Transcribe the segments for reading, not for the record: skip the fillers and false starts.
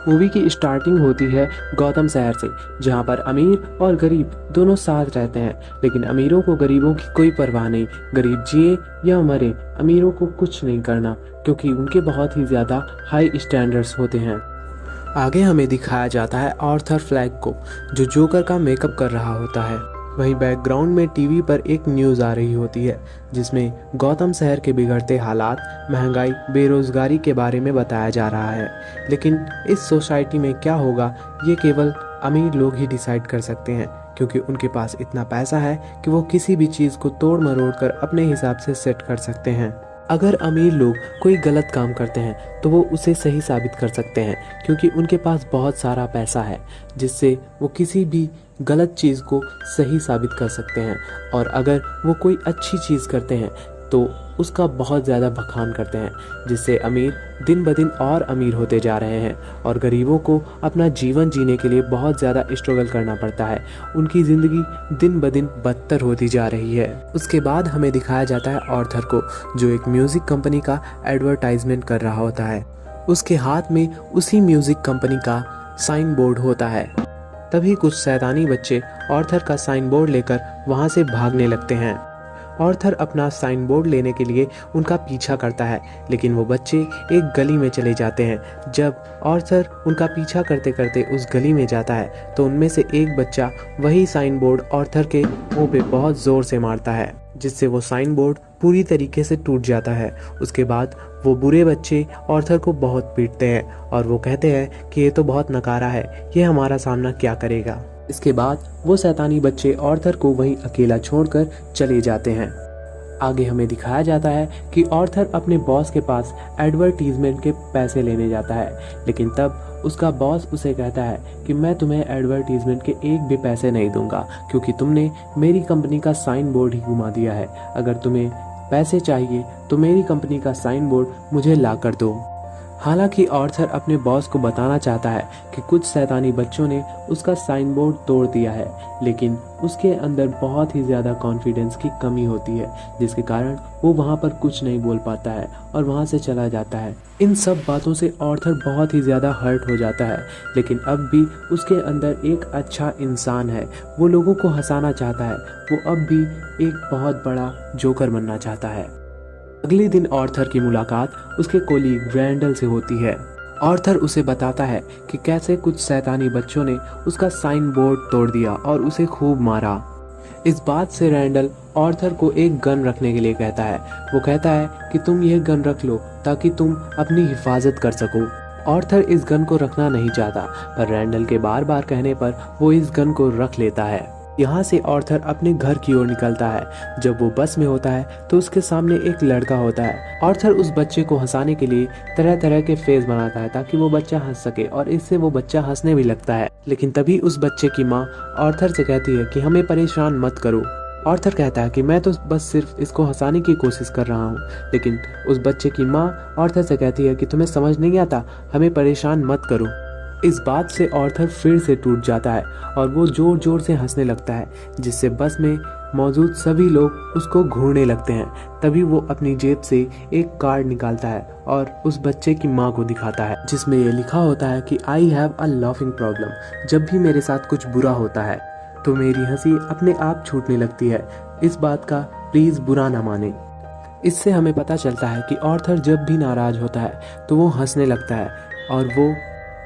Movie की starting होती है गौतम शहर से, जहाँ पर अमीर और गरीब दोनों साथ रहते हैं। लेकिन अमीरों को गरीबों की कोई परवाह नहीं, गरीब जिए या मरे अमीरों को कुछ नहीं करना, क्योंकि उनके बहुत ही ज़्यादा हाई स्टैंडर्ड्स होते हैं। आगे हमें दिखाया जाता है आर्थर फ्लैग को, जो जोकर का मेकअप कर रहा होता है। वहीं बैकग्राउंड में टीवी पर एक न्यूज़ आ रही होती है, जिसमें गौतम शहर के बिगड़ते हालात, महंगाई, बेरोजगारी के बारे में बताया जा रहा है। लेकिन इस सोसाइटी में क्या होगा ये केवल अमीर लोग ही डिसाइड कर सकते हैं, क्योंकि उनके पास इतना पैसा है कि वो किसी भी चीज़ को तोड़ मरोड़ कर अपने हिसाब से सेट कर सकते हैं। अगर अमीर लोग कोई गलत काम करते हैं तो वो उसे सही साबित कर सकते हैं, क्योंकि उनके पास बहुत सारा पैसा है, जिससे वो किसी भी गलत चीज़ को सही साबित कर सकते हैं। और अगर वो कोई अच्छी चीज़ करते हैं तो उसका बहुत ज़्यादा बखान करते हैं, जिससे अमीर दिन ब दिन और अमीर होते जा रहे हैं और गरीबों को अपना जीवन जीने के लिए बहुत ज़्यादा स्ट्रगल करना पड़ता है। उनकी ज़िंदगी दिन ब दिन बदतर होती जा रही है। उसके बाद हमें दिखाया जाता है आर्थर को, जो एक म्यूज़िक कंपनी का एडवर्टाइजमेंट कर रहा होता है। उसके हाथ में उसी म्यूज़िक कंपनी का साइन बोर्ड होता है। तभी कुछ शैतानी बच्चे आर्थर का साइन बोर्ड लेकर वहाँ से भागने लगते हैं। आर्थर अपना साइन बोर्ड लेने के लिए उनका पीछा करता है, लेकिन वो बच्चे एक गली में चले जाते हैं। जब आर्थर उनका पीछा करते करते उस गली में जाता है तो उनमें से एक बच्चा वही साइन बोर्ड आर्थर के मुंह पे बहुत ज़ोर से मारता है, जिससे वो साइन बोर्ड पूरी तरीके से टूट जाता है। उसके बाद वो बुरे बच्चे आर्थर को बहुत पीटते हैं और वो कहते हैं कि ये तो बहुत नकारा है, ये हमारा सामना क्या करेगा। इसके बाद वो शैतानी बच्चे आर्थर को वहीं अकेला छोड़कर चले जाते हैं। आगे हमें दिखाया जाता है कि आर्थर अपने बॉस के पास एडवर्टीजमेंट के पैसे लेने जाता है, लेकिन तब उसका बॉस उसे कहता है कि मैं तुम्हें एडवर्टीजमेंट के एक भी पैसे नहीं दूंगा, क्योंकि तुमने मेरी कंपनी का साइन बोर्ड ही घुमा दिया है। अगर तुम्हें पैसे चाहिए तो मेरी कंपनी का साइन बोर्ड मुझे ला कर दो। हालांकि आर्थर अपने बॉस को बताना चाहता है कि कुछ शैतानी बच्चों ने उसका साइन बोर्ड तोड़ दिया है, लेकिन उसके अंदर बहुत ही ज़्यादा कॉन्फिडेंस की कमी होती है, जिसके कारण वो वहाँ पर कुछ नहीं बोल पाता है और वहाँ से चला जाता है। इन सब बातों से आर्थर बहुत ही ज़्यादा हर्ट हो जाता है, लेकिन अब भी उसके अंदर एक अच्छा इंसान है। वो लोगों को हंसाना चाहता है, वो अब भी एक बहुत बड़ा जोकर बनना चाहता है। अगले दिन आर्थर की मुलाकात उसके कोलीग रैंडल से होती है। आर्थर उसे बताता है कि कैसे कुछ शैतानी बच्चों ने उसका साइन बोर्ड तोड़ दिया और उसे खूब मारा। इस बात से रैंडल आर्थर को एक गन रखने के लिए कहता है। वो कहता है कि तुम यह गन रख लो ताकि तुम अपनी हिफाजत कर सको। आर्थर इस गन को रखना नहीं चाहता, पर रैंडल के बार बार कहने पर वो इस गन को रख लेता है। यहाँ से आर्थर अपने घर की ओर निकलता है। जब वो बस में होता है तो उसके सामने एक लड़का होता है। आर्थर उस बच्चे को हंसाने के लिए तरह तरह के फेस बनाता है ताकि वो बच्चा हंस सके, और इससे वो बच्चा हंसने भी लगता है। लेकिन तभी उस बच्चे की माँ आर्थर से कहती है कि हमें परेशान मत करो। आर्थर कहता है कि मैं तो बस सिर्फ इसको हंसाने की कोशिश कर रहा हूँ, लेकिन उस बच्चे की माँ आर्थर से कहती है कि तुम्हें समझ नहीं आता, हमें परेशान मत करो। इस बात से आर्थर फिर से टूट जाता है और वो जोर जोर से हंसने लगता है, जिससे बस में मौजूद सभी लोग उसको घूरने लगते हैं। तभी वो अपनी जेब से एक कार्ड निकालता है और उस बच्चे की माँ को दिखाता है, जिसमें ये लिखा होता है कि I have a laughing problem. जब भी मेरे साथ कुछ बुरा होता है तो मेरी हंसी अपने आप छूटने लगती है। इस बात का प्लीज़ बुरा ना माने। इससे हमें पता चलता है कि आर्थर जब भी नाराज होता है तो वो हंसने लगता है और वो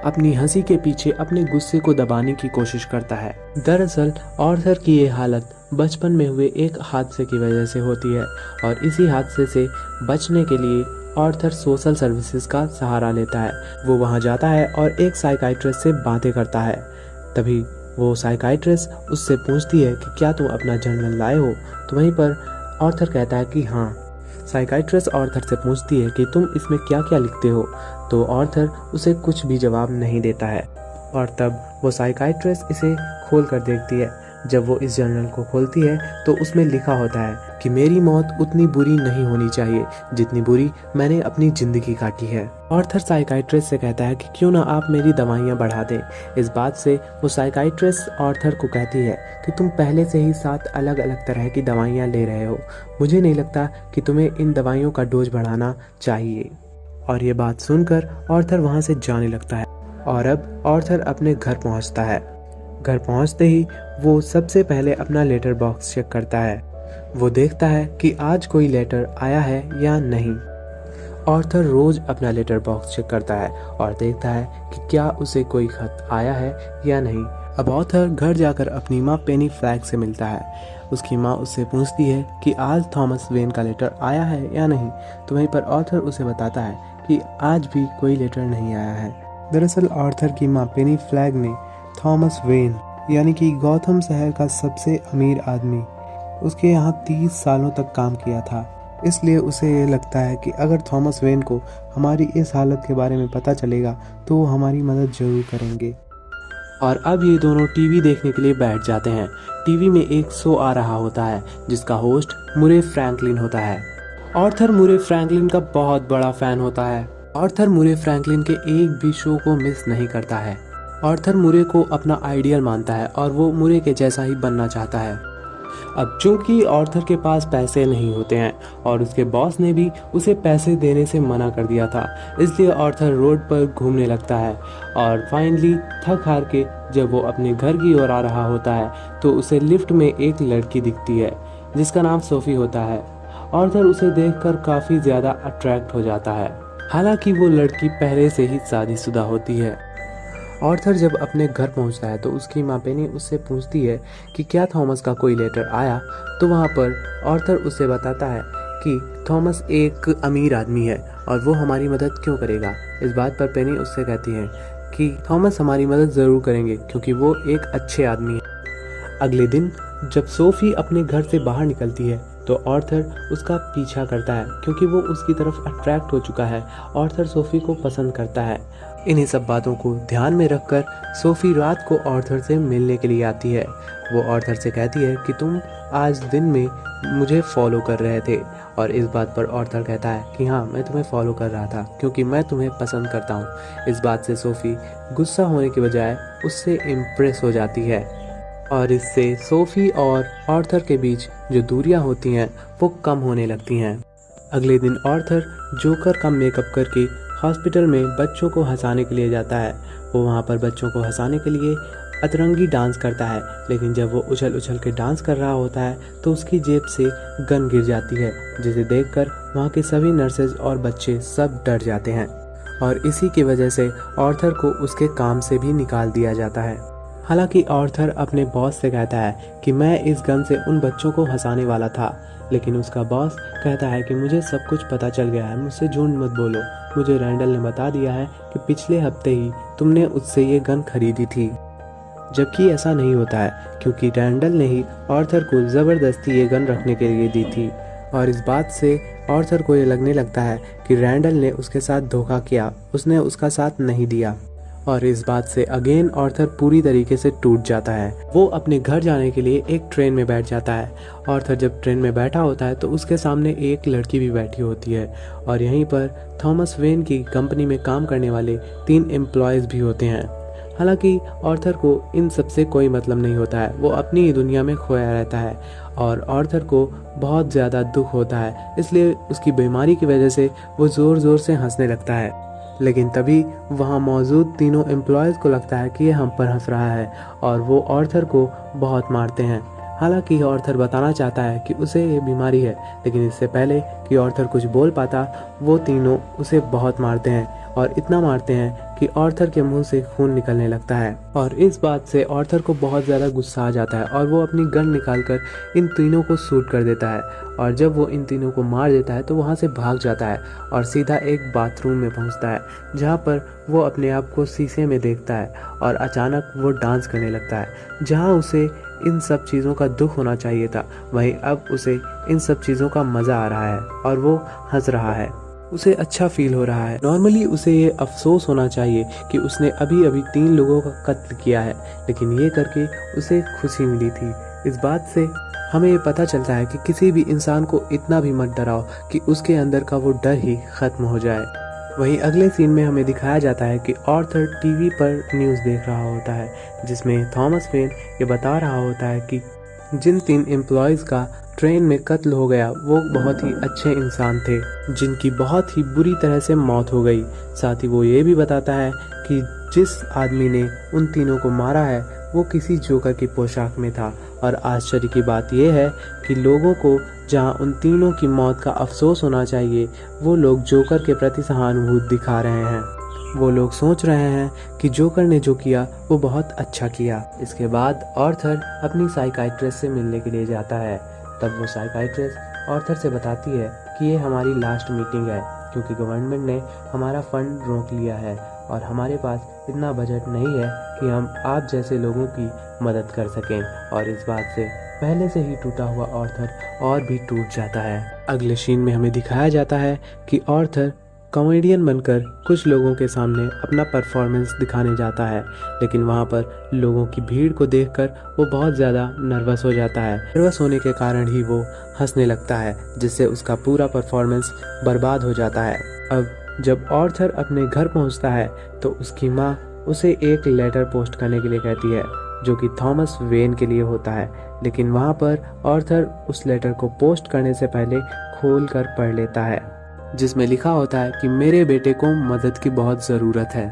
अपनी हंसी के पीछे अपने गुस्से को दबाने की कोशिश करता है। दरअसल आर्थर की ये हालत बचपन में हुए एक हादसे की वजह से होती है, और इसी हादसे से बचने के लिए आर्थर सोशल सर्विसेज का सहारा लेता है। वो वहाँ जाता है और एक साइकाइट्रिस्ट से बातें करता है। तभी वो साइकाइट्रिस्ट उससे पूछती है कि क्या तुम अपना जर्नल लाए हो, तो वहीं पर आर्थर कहता है कि हाँ। साइकाइट्रिस्ट आर्थर से पूछती है कि तुम इसमें क्या क्या लिखते हो, तो आर्थर उसे कुछ भी जवाब नहीं देता है। और तब वो साइकाइट्रिस्ट इसे खोल कर देखती है। जब वो इस जर्नल को खोलती है तो उसमें लिखा होता है कि मेरी मौत उतनी बुरी नहीं होनी चाहिए जितनी बुरी मैंने अपनी ज़िंदगी काटी है। आर्थर साइकाइट्रिस्ट से कहता है कि क्यों ना आप मेरी दवाइयाँ बढ़ा दें। इस बात से वो साइकाइट्रिस्ट आर्थर को कहती है कि तुम पहले से ही 7 अलग अलग तरह की दवाइयाँ ले रहे हो, मुझे नहीं लगता कि तुम्हें इन दवाइयों का डोज बढ़ाना चाहिए। और ये बात सुनकर आर्थर वहाँ से जाने लगता है। और अब ऑर्थर अपने घर पहुंचता है। घर पहुंचते ही वो सबसे पहले अपना लेटर बॉक्स चेक करता है। वो देखता है कि आज कोई लेटर आया है या नहीं। ऑर्थर रोज अपना लेटर बॉक्स चेक करता है और देखता है कि क्या उसे कोई खत आया है या नहीं। अब ऑर्थर घर जाकर अपनी माँ पेनी फ्लैग से मिलता है। उसकी माँ उससे पूछती है कि आज थॉमस वेन का लेटर आया है या नहीं, तो वहीं पर ऑर्थर उसे बताता है कि आज भी कोई लेटर नहीं आया है। दरअसल ऑर्थर की माँ पेनी फ्लैग ने थॉमस वेन यानी कि गौथम शहर का सबसे अमीर आदमी, उसके यहाँ 30 सालों तक काम किया था। इसलिए उसे ये लगता है कि अगर थॉमस वेन को हमारी इस हालत के बारे में पता चलेगा तो वो हमारी मदद जरूर करेंगे। और अब ये दोनों टीवी देखने के लिए बैठ जाते हैं। टीवी में एक शो आ रहा होता है जिसका होस्ट मुरे फ्रैंकलिन होता है। ऑर्थर मुरे फ्रैंकलिन का बहुत बड़ा फैन होता है। ऑर्थर मुरे फ्रैंकलिन के एक भी शो को मिस नहीं करता है। ऑर्थर मुरे को अपना आइडियल मानता है और वो मुरे के जैसा ही बनना चाहता है। अब चूंकि ऑर्थर के पास पैसे नहीं होते हैं और उसके बॉस ने भी उसे पैसे देने से मना कर दिया था, इसलिए ऑर्थर रोड पर घूमने लगता है और फाइनली थक हार के जब वो अपने घर की ओर आ रहा होता है तो उसे लिफ्ट में एक लड़की दिखती है जिसका नाम सोफी होता है। ऑर्थर उसे देखकर काफ़ी ज़्यादा अट्रैक्ट हो जाता है। हालांकि वो लड़की पहले से ही शादीशुदा होती है। ऑर्थर जब अपने घर पहुंचता है तो उसकी माँ पेनी उससे पूछती है कि क्या थॉमस का कोई लेटर आया, तो वहाँ पर ऑर्थर उसे बताता है कि थॉमस एक अमीर आदमी है और वो हमारी मदद क्यों करेगा। इस बात पर पेनी उससे कहती है कि थॉमस हमारी मदद ज़रूर करेंगे क्योंकि वो एक अच्छे आदमी है। अगले दिन जब सोफी अपने घर से बाहर निकलती है तो ऑर्थर उसका पीछा करता है क्योंकि वो उसकी तरफ अट्रैक्ट हो चुका है। ऑर्थर सोफी को पसंद करता है। इन्हीं सब बातों को ध्यान में रखकर सोफी रात को ऑर्थर से मिलने के लिए आती है। वो ऑर्थर से कहती है कि तुम आज दिन में मुझे फॉलो कर रहे थे, और इस बात पर ऑर्थर कहता है कि हाँ, मैं तुम्हें फॉलो कर रहा था क्योंकि मैं तुम्हें पसंद करता हूँ। इस बात से सोफी गुस्सा होने की बजाय उससे इम्प्रेस हो जाती है और इससे सोफी और ऑर्थर के बीच जो दूरियां होती हैं वो कम होने लगती हैं। अगले दिन ऑर्थर जोकर का मेकअप करके हॉस्पिटल में बच्चों को हंसाने के लिए जाता है। वो वहाँ पर बच्चों को हंसाने के लिए अतरंगी डांस करता है, लेकिन जब वो उछल उछल के डांस कर रहा होता है तो उसकी जेब से गन गिर जाती है, जिसे देखकर वहाँ के सभी नर्सेज और बच्चे सब डर जाते हैं और इसी की वजह से ऑर्थर को उसके काम से भी निकाल दिया जाता है। हालांकि ऑर्थर अपने बॉस से कहता है कि मैं इस गन से उन बच्चों को हंसाने वाला था, लेकिन उसका बॉस कहता है कि मुझे सब कुछ पता चल गया है, मुझसे झूठ मत बोलो। मुझे रैंडल ने बता दिया है कि पिछले हफ्ते ही तुमने उससे ये गन खरीदी थी, जबकि ऐसा नहीं होता है क्योंकि रैंडल ने ही ऑर्थर को ज़बरदस्ती ये गन रखने के लिए दी थी। और इस बात से ऑर्थर को ये लगने लगता है कि रैंडल ने उसके साथ धोखा किया, उसने उसका साथ नहीं दिया। और इस बात से अगेन ऑर्थर पूरी तरीके से टूट जाता है। वो अपने घर जाने के लिए एक ट्रेन में बैठ जाता है। ऑर्थर जब ट्रेन में बैठा होता है तो उसके सामने एक लड़की भी बैठी होती है और यहीं पर थॉमस वेन की कंपनी में काम करने वाले 3 एम्प्लॉयज़ भी होते हैं। हालांकि ऑर्थर को इन सब से कोई मतलब नहीं होता है, वो अपनी ही दुनिया में खोया रहता है और ऑर्थर को बहुत ज़्यादा दुख होता है, इसलिए उसकी बीमारी की वजह से वो ज़ोर ज़ोर से हंसने लगता है। लेकिन तभी वहाँ मौजूद तीनों एम्प्लॉयज़ को लगता है कि ये हम पर हंस रहा है और वो ऑर्थर को बहुत मारते हैं। हालांकि ऑर्थर बताना चाहता है कि उसे ये बीमारी है, लेकिन इससे पहले कि ऑर्थर कुछ बोल पाता वो तीनों उसे बहुत मारते हैं और इतना मारते हैं कि ऑर्थर के मुंह से खून निकलने लगता है। और इस बात से ऑर्थर को बहुत ज़्यादा गुस्सा आ जाता है और वो अपनी गन निकालकर इन तीनों को शूट कर देता है और जब वो इन तीनों को मार देता है तो वहाँ से भाग जाता है और सीधा एक बाथरूम में पहुँचता है, जहाँ पर वो अपने आप को शीशे में देखता है और अचानक वो डांस करने लगता है। जहाँ उसे इन सब चीज़ों का दुख होना चाहिए था, वहीं अब उसे इन सब चीज़ों का मज़ा आ रहा है और वो हंस रहा है, उसे अच्छा फील हो रहा है। नॉर्मली उसे ये अफसोस होना चाहिए कि उसने अभी अभी 3 लोगों का कत्ल किया है, लेकिन ये करके उसे खुशी मिली थी। इस बात से हमें ये पता चलता है कि किसी भी इंसान को इतना भी मत डराओ कि उसके अंदर का वो डर ही खत्म हो जाए। वहीं अगले सीन में हमें दिखाया जाता है कि ऑर्थर टीवी पर न्यूज़ देख रहा होता है, जिसमें थॉमस वेन ये बता रहा होता है कि जिन 3 एम्प्लॉयज़ का ट्रेन में कत्ल हो गया वो बहुत ही अच्छे इंसान थे जिनकी बहुत ही बुरी तरह से मौत हो गई। साथ ही वो ये भी बताता है कि जिस आदमी ने उन तीनों को मारा है वो किसी जोकर की पोशाक में था। और आश्चर्य की बात यह है कि लोगों को जहां उन तीनों की मौत का अफसोस होना चाहिए, वो लोग जोकर के प्रति सहानुभूति दिखा रहे हैं। वो लोग सोच रहे हैं कि जोकर ने जो किया वो बहुत अच्छा किया। इसके बाद आर्थर अपनी साइकाइट्रिस्ट से मिलने के लिए जाता है। तब वो साइकाइट्रिस्ट आर्थर से बताती है कि ये हमारी लास्ट मीटिंग है क्योंकि गवर्नमेंट ने हमारा फंड रोक लिया है और हमारे पास इतना बजट नहीं है कि हम आप जैसे लोगों की मदद कर सकें। और इस बात से पहले से ही टूटा हुआ आर्थर और भी टूट जाता है। अगले सीन में हमें दिखाया जाता है कि आर्थर कॉमेडियन बनकर कुछ लोगों के सामने अपना परफॉर्मेंस दिखाने जाता है, लेकिन वहाँ पर लोगों की भीड़ को देखकर वो बहुत ज़्यादा नर्वस हो जाता है। नर्वस होने के कारण ही वो हंसने लगता है जिससे उसका पूरा परफॉर्मेंस बर्बाद हो जाता है। अब जब आर्थर अपने घर पहुँचता है तो उसकी माँ उसे एक लेटर पोस्ट करने के लिए कहती है जो कि थॉमस वेन के लिए होता है, लेकिन वहाँ पर आर्थर उस लेटर को पोस्ट करने से पहले खोल कर पढ़ लेता है जिसमें लिखा होता है कि मेरे बेटे को मदद की बहुत ज़रूरत है।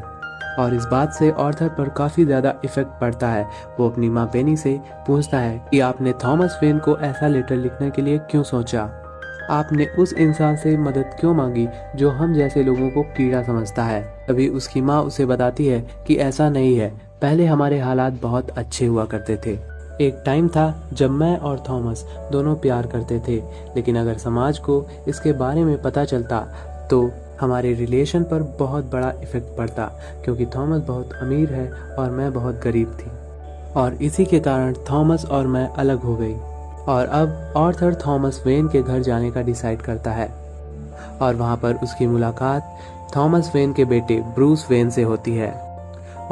और इस बात से आर्थर पर काफ़ी ज़्यादा इफ़ेक्ट पड़ता है। वो अपनी माँ पेनी से पूछता है कि आपने थॉमस वेन को ऐसा लेटर लिखने के लिए क्यों सोचा, आपने उस इंसान से मदद क्यों मांगी जो हम जैसे लोगों को कीड़ा समझता है। तभी उसकी माँ उसे बताती है कि ऐसा नहीं है, पहले हमारे हालात बहुत अच्छे हुआ करते थे। एक टाइम था जब मैं और थॉमस दोनों प्यार करते थे, लेकिन अगर समाज को इसके बारे में पता चलता तो हमारे रिलेशन पर बहुत बड़ा इफ़ेक्ट पड़ता क्योंकि थॉमस बहुत अमीर है और मैं बहुत गरीब थी और इसी के कारण थॉमस और मैं अलग हो गई। और अब आर्थर थॉमस वेन के घर जाने का डिसाइड करता है और वहाँ पर उसकी मुलाकात थॉमस वेन के बेटे ब्रूस वेन से होती है।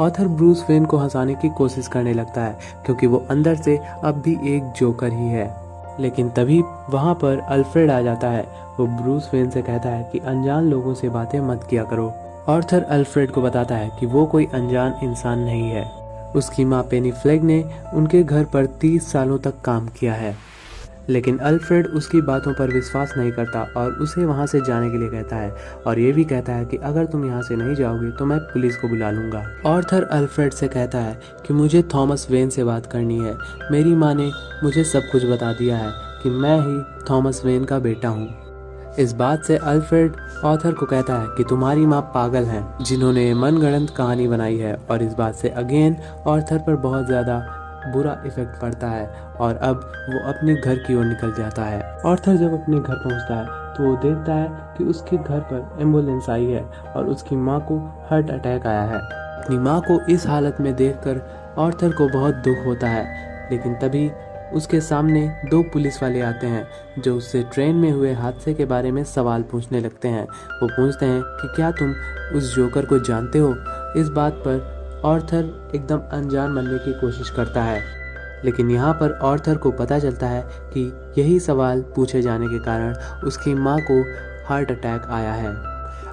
आर्थर ब्रूस वेन को हंसाने की कोशिश करने लगता है क्योंकि वो अंदर से अब भी एक जोकर ही है, लेकिन तभी वहाँ पर अल्फ्रेड आ जाता है। वो ब्रूस वेन से कहता है कि अनजान लोगों से बातें मत किया करो। आर्थर अल्फ्रेड को बताता है कि वो कोई अनजान इंसान नहीं है। उसकी माँ पेनी फ्लेग ने उनके घर पर 30 सालों तक काम किया है, लेकिन अल्फ्रेड उसकी बातों पर विश्वास नहीं करता और उसे वहाँ से जाने के लिए कहता है और ये भी कहता है कि अगर तुम यहाँ से नहीं जाओगे तो मैं पुलिस को बुला लूँगा। आर्थर अल्फ्रेड से कहता है कि मुझे थॉमस वेन से बात करनी है, मेरी माँ ने मुझे सब कुछ बता दिया है कि मैं ही थॉमस वेन का बेटा हूँ। इस बात से अल्फ्रेड आर्थर को कहता है कि तुम्हारी माँ पागल हैं जिन्होंने मनगढ़ंत कहानी बनाई है। और इस बात से अगेन आर्थर पर बहुत ज़्यादा बुरा इफेक्ट पड़ता है और अब वो अपने घर की ओर निकल जाता है। आर्थर जब अपने घर पहुंचता है तो वो देखता है कि उसके घर पर एम्बुलेंस आई है और उसकी माँ को हार्ट अटैक आया है। अपनी माँ को इस हालत में देखकर आर्थर को बहुत दुख होता है, लेकिन तभी उसके सामने 2 पुलिस वाले आते हैं जो उससे ट्रेन में हुए हादसे के बारे में सवाल पूछने लगते हैं। वो पूछते हैं कि क्या तुम उस जोकर को जानते हो। इस बात पर आर्थर एकदम अनजान बनने की कोशिश करता है, लेकिन यहाँ पर आर्थर को पता चलता है कि यही सवाल पूछे जाने के कारण उसकी माँ को हार्ट अटैक आया है।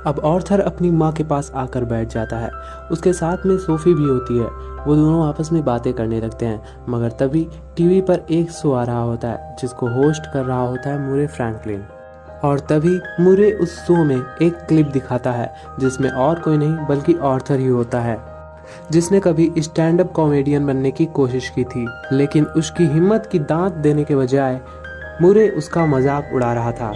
अब आर्थर अपनी माँ के पास आकर बैठ जाता है। उसके साथ में सोफी भी होती है। वो दोनों आपस में बातें करने लगते हैं, मगर तभी टीवी पर एक शो आ रहा होता है जिसको होस्ट कर रहा होता है मुरे फ्रैंकलिन। और तभी मुरे उस शो में एक क्लिप दिखाता है जिसमें और कोई नहीं बल्कि आर्थर ही होता है, जिसने कभी स्टैंड अप कॉमेडियन बनने की कोशिश की थी, लेकिन उसकी हिम्मत की दांत देने के बजाय मुरे उसका मजाक उड़ा रहा था।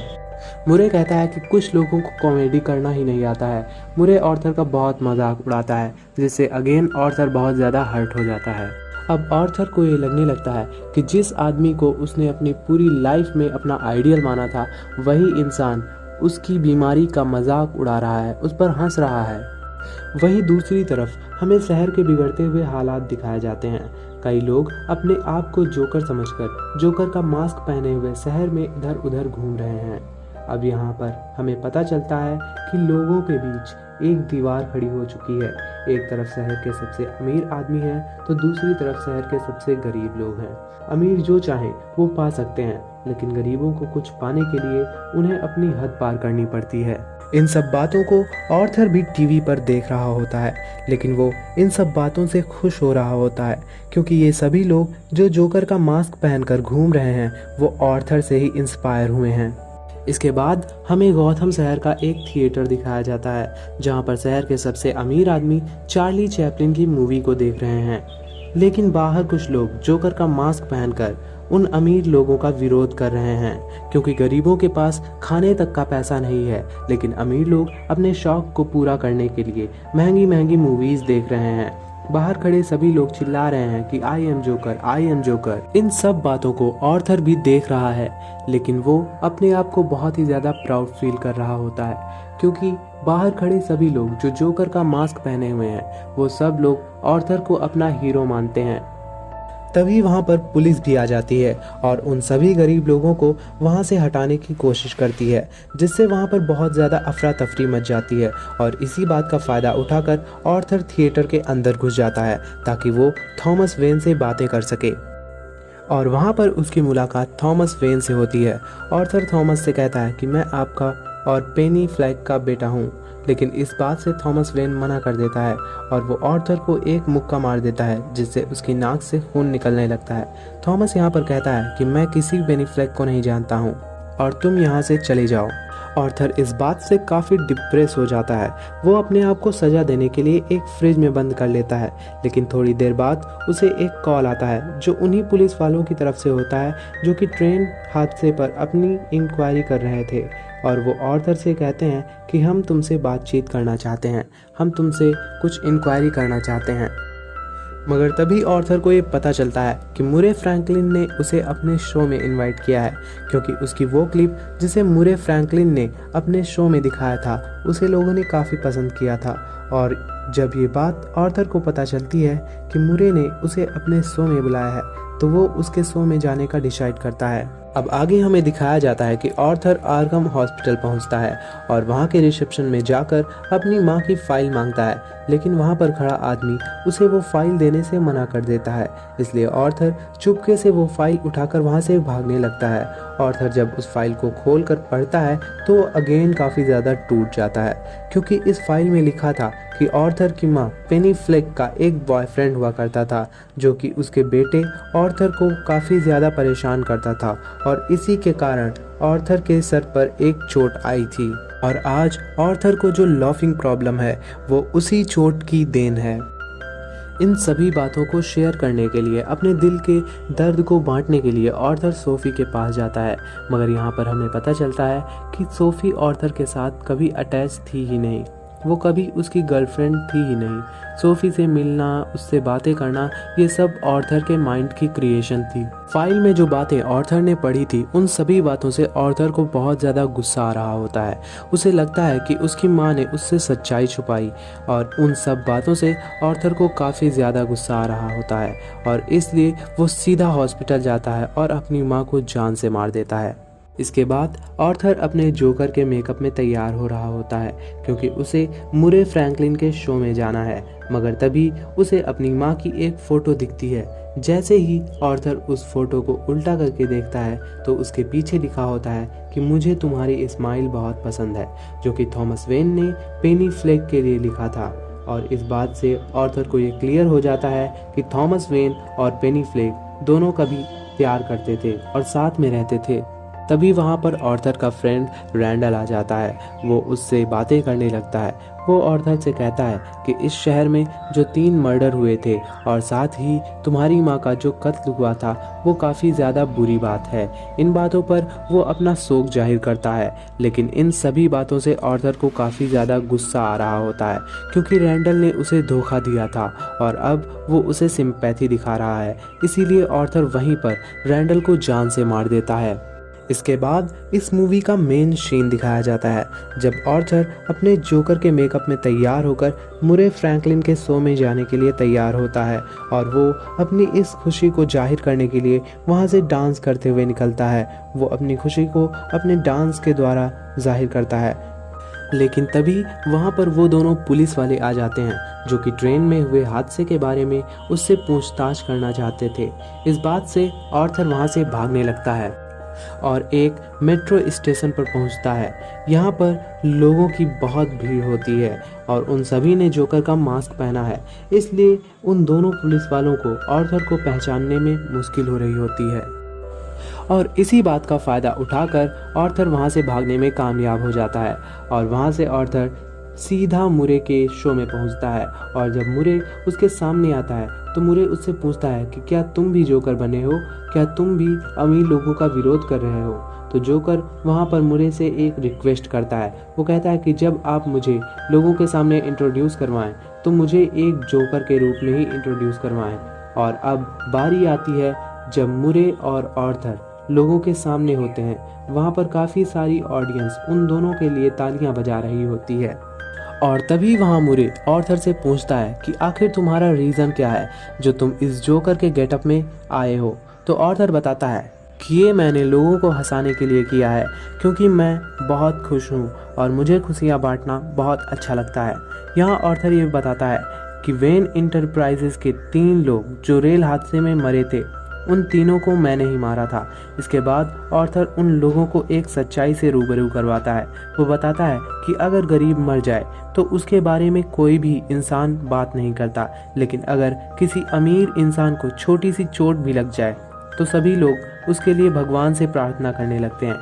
मुरे कहता है कि कुछ लोगों को कॉमेडी करना ही नहीं आता है। मुरे आर्थर का बहुत मजाक उड़ाता है जिससे अगेन आर्थर बहुत ज़्यादा हर्ट हो जाता है। अब आर्थर को ये लगने लगता है कि जिस आदमी को उसने अपनी पूरी लाइफ में अपना आइडियल माना था वही इंसान उसकी बीमारी का मजाक उड़ा रहा है, उस पर हंस रहा है। वहीं दूसरी तरफ हमें शहर के बिगड़ते हुए हालात दिखाए जाते हैं। कई लोग अपने आप को जोकर समझकर जोकर का मास्क पहने हुए शहर में इधर उधर घूम रहे हैं। अब यहाँ पर हमें पता चलता है कि लोगों के बीच एक दीवार खड़ी हो चुकी है। एक तरफ शहर के सबसे अमीर आदमी हैं तो दूसरी तरफ शहर के सबसे गरीब लोग हैं। अमीर जो चाहे वो पा सकते हैं, लेकिन गरीबों को कुछ पाने के लिए उन्हें अपनी हद पार करनी पड़ती है। इन सब बातों को ऑर्थर भी टीवी पर देख रहा होता है, लेकिन वो इन सब बातों से खुश हो रहा होता है क्योंकि ये सभी लोग जो जोकर का मास्क पहनकर घूम रहे हैं वो ऑर्थर से ही इंस्पायर हुए हैं। इसके बाद हमें गौथम शहर का एक थिएटर दिखाया जाता है जहाँ पर शहर के सबसे अमीर आदमी चार्ली चैपलिन की मूवी को देख रहे हैं, लेकिन बाहर कुछ लोग जोकर का मास्क पहनकर उन अमीर लोगों का विरोध कर रहे हैं क्योंकि गरीबों के पास खाने तक का पैसा नहीं है, लेकिन अमीर लोग अपने शौक को पूरा करने के लिए महंगी महंगी मूवीज देख रहे हैं। बाहर खड़े सभी लोग चिल्ला रहे हैं कि I am joker, I am joker. इन सब बातों को ऑर्थर भी देख रहा है, लेकिन वो अपने आप को बहुत ही ज्यादा प्राउड फील कर रहा होता है क्योंकि बाहर खड़े सभी लोग जो जोकर का मास्क पहने हुए हैं वो सब लोग ऑर्थर को अपना हीरो मानते हैं। तभी वहाँ पर पुलिस भी आ जाती है और उन सभी गरीब लोगों को वहाँ से हटाने की कोशिश करती है, जिससे वहाँ पर बहुत ज़्यादा अफरा तफरी मच जाती है और इसी बात का फ़ायदा उठाकर ऑर्थर थिएटर के अंदर घुस जाता है ताकि वो थॉमस वेन से बातें कर सके। और वहाँ पर उसकी मुलाकात थॉमस वेन से होती है। ऑर्थर थॉमस से कहता है कि मैं आपका और पेनी फ्लैग का बेटा हूँ, लेकिन इस बात से थॉमस वेन मना कर देता है और वो ऑर्थर को एक मुक्का मार देता है जिससे उसकी नाक से खून निकलने लगता है। थॉमस यहाँ पर कहता है कि मैं किसी पेनी फ्लैग को नहीं जानता हूँ और तुम यहाँ से चले जाओ। ऑर्थर इस बात से काफ़ी डिप्रेस हो जाता है। वो अपने आप को सजा देने के लिए एक फ्रिज में बंद कर लेता है, लेकिन थोड़ी देर बाद उसे एक कॉल आता है जो उन्हीं पुलिस वालों की तरफ से होता है जो कि ट्रेन हादसे पर अपनी इंक्वायरी कर रहे थे। और वो ऑर्थर से कहते हैं कि हम तुमसे बातचीत करना चाहते हैं, हम तुमसे कुछ इंक्वायरी करना चाहते हैं। मगर तभी ऑर्थर को ये पता चलता है कि मुरे फ्रैंकलिन ने उसे अपने शो में इनवाइट किया है क्योंकि उसकी वो क्लिप जिसे मुरे फ्रैंकलिन ने अपने शो में दिखाया था उसे लोगों ने काफ़ी पसंद किया था। और जब ये बात ऑर्थर को पता चलती है कि मुरे ने उसे अपने शो में बुलाया है तो वो उसके शो में जाने का डिसाइड करता है। अब आगे हमें दिखाया जाता है कि ऑर्थर आर्गम हॉस्पिटल पहुंचता है और वहां के रिसेप्शन में जाकर अपनी मां की फाइल मांगता है, लेकिन वहां पर खड़ा आदमी उसे वो फाइल देने से मना कर देता है। इसलिए ऑर्थर चुपके से वो फाइल उठाकर वहां से भागने लगता है। ऑर्थर जब उस फाइल को खोलकर पढ़ता है तो अगेन काफ़ी ज़्यादा टूट जाता है क्योंकि इस फाइल में लिखा था कि ऑर्थर की माँ पेनी फ्लेक का एक बॉयफ्रेंड हुआ करता था जो कि उसके बेटे ऑर्थर को काफ़ी ज़्यादा परेशान करता था और इसी के कारण ऑर्थर के सर पर एक चोट आई थी और आज ऑर्थर को जो लॉफिंग प्रॉब्लम है वो उसी चोट की देन है। इन सभी बातों को शेयर करने के लिए, अपने दिल के दर्द को बांटने के लिए ऑर्थर सोफी के पास जाता है, मगर यहाँ पर हमें पता चलता है कि सोफी ऑर्थर के साथ कभी अटैच थी ही नहीं, वो कभी उसकी गर्लफ्रेंड थी ही नहीं। सोफी से मिलना, उससे बातें करना, ये सब ऑर्थर के माइंड की क्रिएशन थी। फाइल में जो बातें ऑर्थर ने पढ़ी थी उन सभी बातों से ऑर्थर को बहुत ज़्यादा गुस्सा आ रहा होता है। उसे लगता है कि उसकी माँ ने उससे सच्चाई छुपाई और उन सब बातों से ऑर्थर को काफ़ी ज़्यादा गुस्सा आ रहा होता है और इसलिए वो सीधा हॉस्पिटल जाता है और अपनी माँ को जान से मार देता है। इसके बाद ऑर्थर अपने जोकर के मेकअप में तैयार हो रहा होता है क्योंकि उसे मुरे फ्रैंकलिन के शो में जाना है, मगर तभी उसे अपनी माँ की एक फ़ोटो दिखती है। जैसे ही ऑर्थर उस फोटो को उल्टा करके देखता है तो उसके पीछे लिखा होता है कि मुझे तुम्हारी स्माइल बहुत पसंद है, जो कि थॉमस वेन ने पेनी फ्लेक के लिए लिखा था। और इस बात से ऑर्थर को ये क्लियर हो जाता है कि थॉमस वेन और पेनी फ्लेक दोनों कभी प्यार करते थे और साथ में रहते थे। तभी वहाँ पर ऑर्थर का फ्रेंड रैंडल आ जाता है। वो उससे बातें करने लगता है। वो ऑर्थर से कहता है कि इस शहर में जो 3 मर्डर हुए थे और साथ ही तुम्हारी माँ का जो कत्ल हुआ था वो काफ़ी ज़्यादा बुरी बात है। इन बातों पर वो अपना शोक जाहिर करता है, लेकिन इन सभी बातों से ऑर्थर को काफ़ी ज़्यादा गुस्सा आ रहा होता है क्योंकि रैंडल ने उसे धोखा दिया था और अब वो उसे सिंपैथी दिखा रहा है। इसीलिए ऑर्थर वहीं पर रैंडल को जान से मार देता है। इसके बाद इस मूवी का मेन सीन दिखाया जाता है जब ऑर्थर अपने जोकर के मेकअप में तैयार होकर मुरे फ्रैंकलिन के शो में जाने के लिए तैयार होता है और वो अपनी इस खुशी को जाहिर करने के लिए वहाँ से डांस करते हुए निकलता है। वो अपनी खुशी को अपने डांस के द्वारा जाहिर करता है, लेकिन तभी वहाँ पर वो दोनों पुलिस वाले आ जाते हैं जो कि ट्रेन में हुए हादसे के बारे में उससे पूछताछ करना चाहते थे। इस बात से ऑर्थर वहाँ से भागने लगता है। और एक मेट्रो स्टेशन पर पहुंचता है। यहाँ पर लोगों की बहुत भीड़ होती है और उन सभी ने जोकर का मास्क पहना है, इसलिए उन दोनों पुलिस वालों को आर्थर को पहचानने में मुश्किल हो रही होती है। और इसी बात का फ़ायदा उठाकर आर्थर वहाँ से भागने में कामयाब हो जाता है और वहाँ से आर्थर सीधा मुरे के शो में पहुँचता है। और जब मुरे उसके सामने आता है तो मुरे उससे पूछता है कि क्या तुम भी जोकर बने हो, क्या तुम भी अमीर लोगों का विरोध कर रहे हो। तो जोकर वहाँ पर मुरे से एक रिक्वेस्ट करता है। वो कहता है कि जब आप मुझे लोगों के सामने इंट्रोड्यूस करवाएं तो मुझे एक जोकर के रूप में ही इंट्रोड्यूस करवाएं। और अब बारी आती है जब मुरे और आर्थर लोगों के सामने होते हैं। वहाँ पर काफ़ी सारी ऑडियंस उन दोनों के लिए तालियां बजा रही होती है। और तभी वहाँ मुरे आर्थर से पूछता है कि आखिर तुम्हारा रीज़न क्या है जो तुम इस जोकर के गेटअप में आए हो। तो आर्थर बताता है कि ये मैंने लोगों को हंसाने के लिए किया है, क्योंकि मैं बहुत खुश हूँ और मुझे खुशियाँ बांटना बहुत अच्छा लगता है। यहाँ आर्थर ये बताता है कि वेन इंटरप्राइजेस के 3 लोग जो रेल हादसे में मरे थे, उन तीनों को मैंने ही मारा था। इसके बाद आर्थर उन लोगों को एक सच्चाई से रूबरू करवाता है। वो बताता है कि अगर गरीब मर जाए तो उसके बारे में कोई भी इंसान बात नहीं करता, लेकिन अगर किसी अमीर इंसान को छोटी सी चोट भी लग जाए तो सभी लोग उसके लिए भगवान से प्रार्थना करने लगते हैं।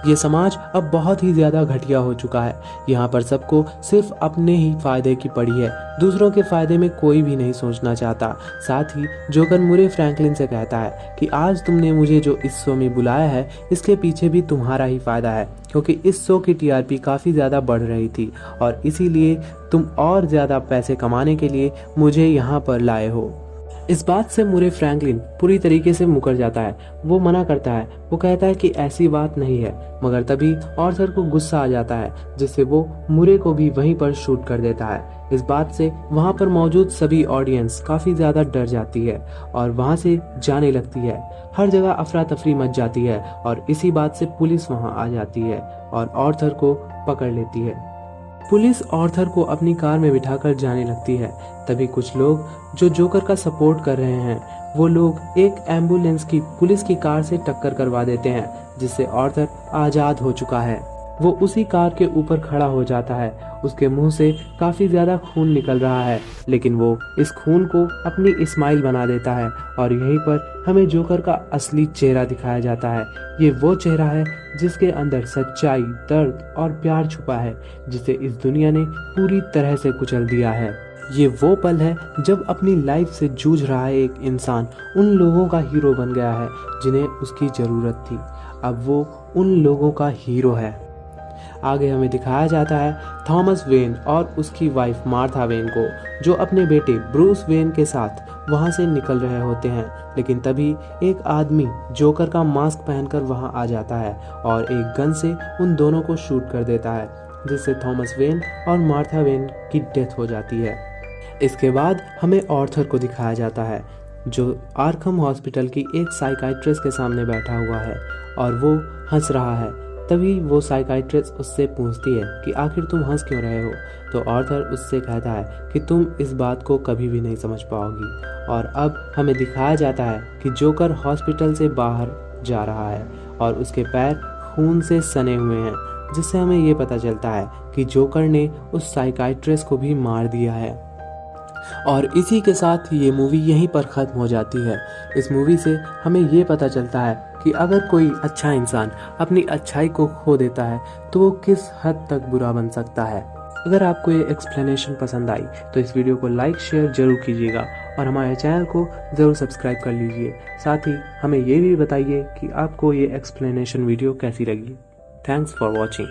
ये समाज अब बहुत ही ज़्यादा घटिया हो चुका है। यहाँ पर सबको सिर्फ अपने ही फायदे की पड़ी है, दूसरों के फायदे में कोई भी नहीं सोचना चाहता। साथ ही जोकर मुरे फ्रैंकलिन से कहता है कि आज तुमने मुझे जो इस शो में बुलाया है, इसके पीछे भी तुम्हारा ही फायदा है, क्योंकि इस शो की टीआरपी काफ़ी ज़्यादा बढ़ रही थी और इसीलिए तुम और ज़्यादा पैसे कमाने के लिए मुझे यहाँ पर लाए हो। इस बात से मुरे फ्रैंकलिन पूरी तरीके से मुकर जाता है। वो मना करता है, वो कहता है कि ऐसी बात नहीं है, मगर तभी आर्थर को गुस्सा आ जाता है, जिससे वो मुरे को भी वहीं पर शूट कर देता है। इस बात से वहाँ पर मौजूद सभी ऑडियंस काफ़ी ज़्यादा डर जाती है और वहाँ से जाने लगती है। हर जगह अफरा तफरी मच जाती है और इसी बात से पुलिस वहाँ आ जाती है और आर्थर को पकड़ लेती है। पुलिस आर्थर को अपनी कार में बिठाकर जाने लगती है। तभी कुछ लोग जो जोकर का सपोर्ट कर रहे हैं, वो लोग एक एम्बुलेंस की पुलिस की कार से टक्कर करवा देते हैं, जिससे आर्थर आज़ाद हो चुका है। वो उसी कार के ऊपर खड़ा हो जाता है। उसके मुंह से काफ़ी ज़्यादा खून निकल रहा है, लेकिन वो इस खून को अपनी स्माइल बना देता है और यहीं पर हमें जोकर का असली चेहरा दिखाया जाता है। ये वो चेहरा है जिसके अंदर सच्चाई, दर्द और प्यार छुपा है, जिसे इस दुनिया ने पूरी तरह से कुचल दिया है। ये वो पल है जब अपनी लाइफ से जूझ रहा है एक इंसान उन लोगों का हीरो बन गया है जिन्हें उसकी ज़रूरत थी। अब वो उन लोगों का हीरो है। आगे हमें दिखाया जाता है थॉमस वेन और उसकी वाइफ मार्था वेन को, जो अपने बेटे ब्रूस वेन के साथ वहां से निकल रहे होते हैं। लेकिन तभी एक आदमी जोकर का मास्क पहनकर वहां आ जाता है और एक गन से उन दोनों को शूट कर देता है, जिससे थॉमस वेन और मार्था वेन की डेथ हो जाती है। इसके बाद हमें आर्थर को दिखाया जाता है, जो आर्खम हॉस्पिटल की एक साइकाइट्रिस्ट के सामने बैठा हुआ है और वो हंस रहा है। तभी वो साइकाइट्रिस्ट उससे पूछती है कि आखिर तुम हंस क्यों रहे हो। तो आर्थर उससे कहता है कि तुम इस बात को कभी भी नहीं समझ पाओगी। और अब हमें दिखाया जाता है कि जोकर हॉस्पिटल से बाहर जा रहा है और उसके पैर खून से सने हुए हैं, जिससे हमें ये पता चलता है कि जोकर ने उस साइकाइट्रिस्ट को भी मार दिया है। और इसी के साथ ये मूवी यहीं पर ख़त्म हो जाती है। इस मूवी से हमें ये पता चलता है कि अगर कोई अच्छा इंसान अपनी अच्छाई को खो देता है तो वो किस हद तक बुरा बन सकता है। अगर आपको ये एक्सप्लेनेशन पसंद आई तो इस वीडियो को लाइक शेयर जरूर कीजिएगा और हमारे चैनल को ज़रूर सब्सक्राइब कर लीजिए। साथ ही हमें ये भी बताइए कि आपको ये एक्सप्लेनेशन वीडियो कैसी लगी। Thanks for watching.